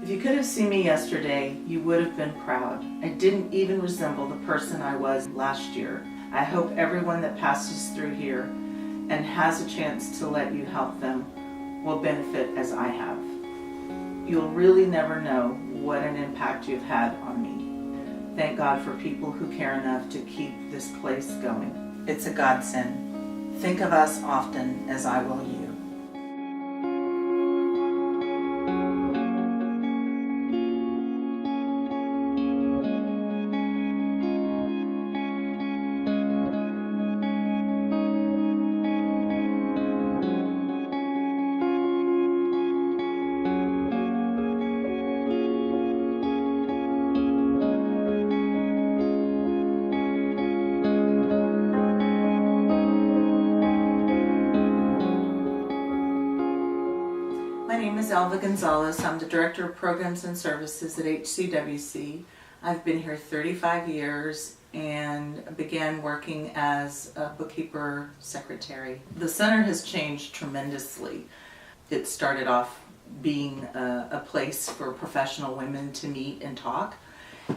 If you could have seen me yesterday, you would have been proud. I didn't even resemble the person I was last year. I hope everyone that passes through here and has a chance to let you help them will benefit as I have. You'll really never know what an impact you've had on me. Thank God for people who care enough to keep this place going. It's a godsend. Think of us often as I will you. My name is Elva Gonzalez. I'm the Director of Programs and Services at HCWC. I've been here 35 years and began working as a bookkeeper secretary. The center has changed tremendously. It started off being a place for professional women to meet and talk,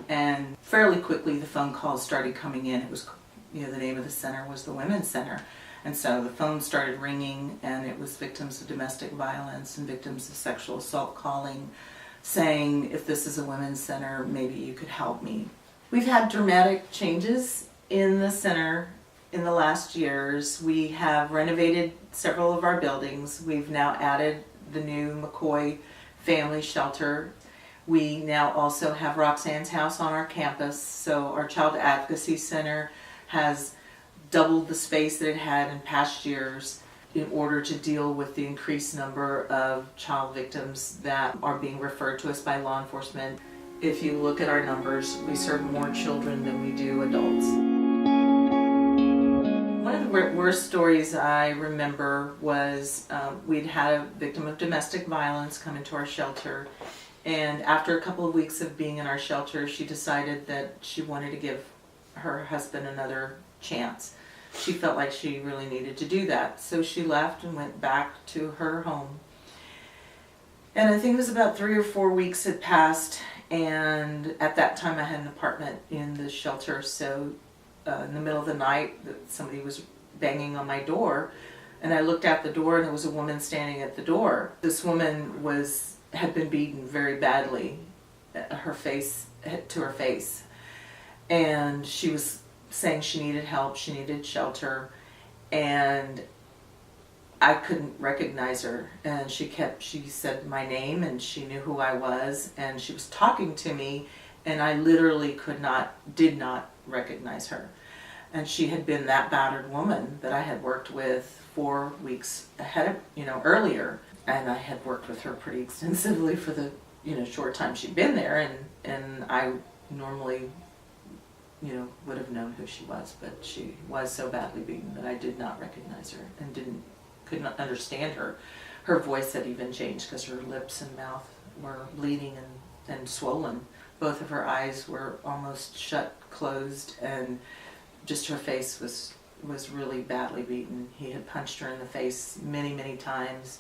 and fairly quickly the phone calls started coming in. It was, the name of the center was the Women's Center. And so the phone started ringing, and it was victims of domestic violence and victims of sexual assault calling, saying, if this is a women's center, maybe you could help me. We've had dramatic changes in the center in the last years. We have renovated several of our buildings. We've now added the new McCoy Family Shelter. We now also have Roxanne's House on our campus, so our Child Advocacy Center has doubled the space that it had in past years in order to deal with the increased number of child victims that are being referred to us by law enforcement. If you look at our numbers, we serve more children than we do adults. One of the worst stories I remember was we'd had a victim of domestic violence come into our shelter, and after a couple of weeks of being in our shelter, she decided that she wanted to give her husband another chance. She felt like she really needed to do that. So she left and went back to her home. And I think it was about 3 or 4 weeks had passed, and at that time I had an apartment in the shelter, so in the middle of the night somebody was banging on my door, and I looked out the door and there was a woman standing at the door. This woman had been beaten very badly, to her face, and she was saying she needed help, she needed shelter, and I couldn't recognize her. And she said my name, and she knew who I was, and she was talking to me, and I literally did not recognize her. And she had been that battered woman that I had worked with 4 weeks earlier, and I had worked with her pretty extensively for the short time she'd been there, and I normally would have known who she was, but she was so badly beaten that I did not recognize her and could not understand her. Her voice had even changed because her lips and mouth were bleeding and swollen. Both of her eyes were almost shut, closed, and just her face was really badly beaten. He had punched her in the face many, many times,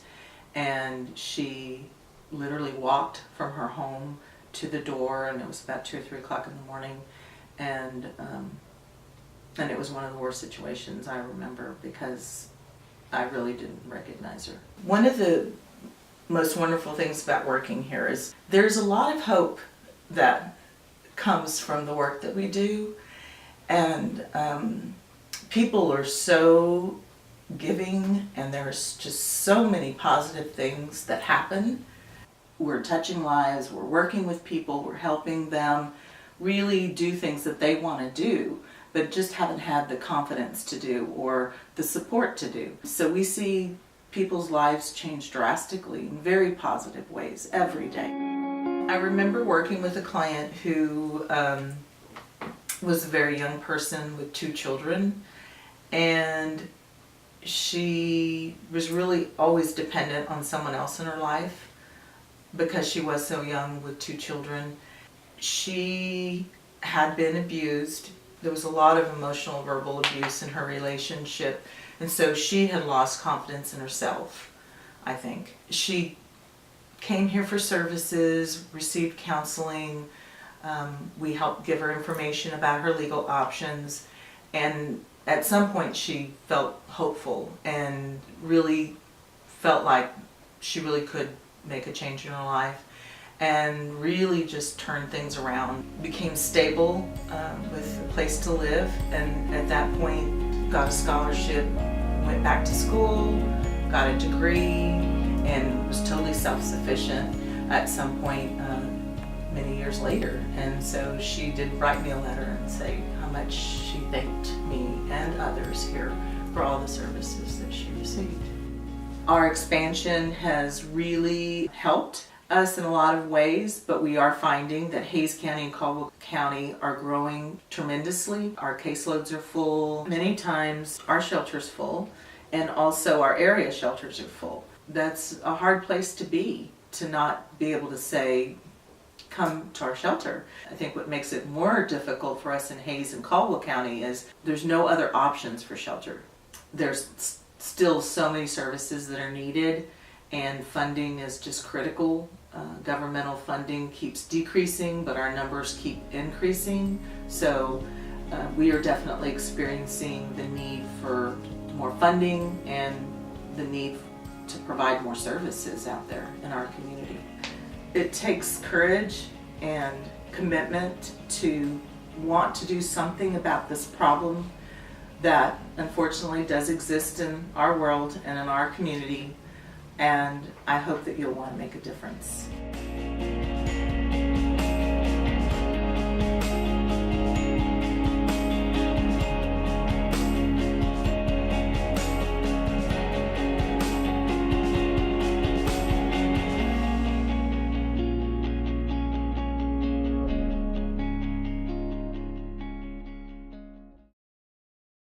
and she literally walked from her home to the door, and it was about 2 or 3 o'clock in the morning. And it was one of the worst situations I remember because I really didn't recognize her. One of the most wonderful things about working here is there's a lot of hope that comes from the work that we do, and people are so giving, and there's just so many positive things that happen. We're touching lives, we're working with people, we're helping them really do things that they want to do, but just haven't had the confidence to do or the support to do. So we see people's lives change drastically in very positive ways every day. I remember working with a client who was a very young person with 2 children, and she was really always dependent on someone else in her life because she was so young with 2 children. She had been abused. There was a lot of emotional, verbal abuse in her relationship, and so she had lost confidence in herself, I think. She came here for services, received counseling. We helped give her information about her legal options, and at some point she felt hopeful and really felt like she really could make a change in her life and really just turn things around. Became stable with a place to live, and at that point got a scholarship, went back to school, got a degree, and was totally self-sufficient at some point many years later. And so she did write me a letter and say how much she thanked me and others here for all the services that she received. Our expansion has really helped us in a lot of ways, but we are finding that Hays County and Caldwell County are growing tremendously. Our caseloads are full. Many times our shelter's full, and also our area shelters are full. That's a hard place to be, to not be able to say, come to our shelter. I think what makes it more difficult for us in Hays and Caldwell County is there's no other options for shelter. There's still so many services that are needed, and funding is just critical. Governmental funding keeps decreasing, but our numbers keep increasing. So we are definitely experiencing the need for more funding and the need to provide more services out there in our community. It takes courage and commitment to want to do something about this problem that unfortunately does exist in our world and in our community, and I hope that you'll want to make a difference.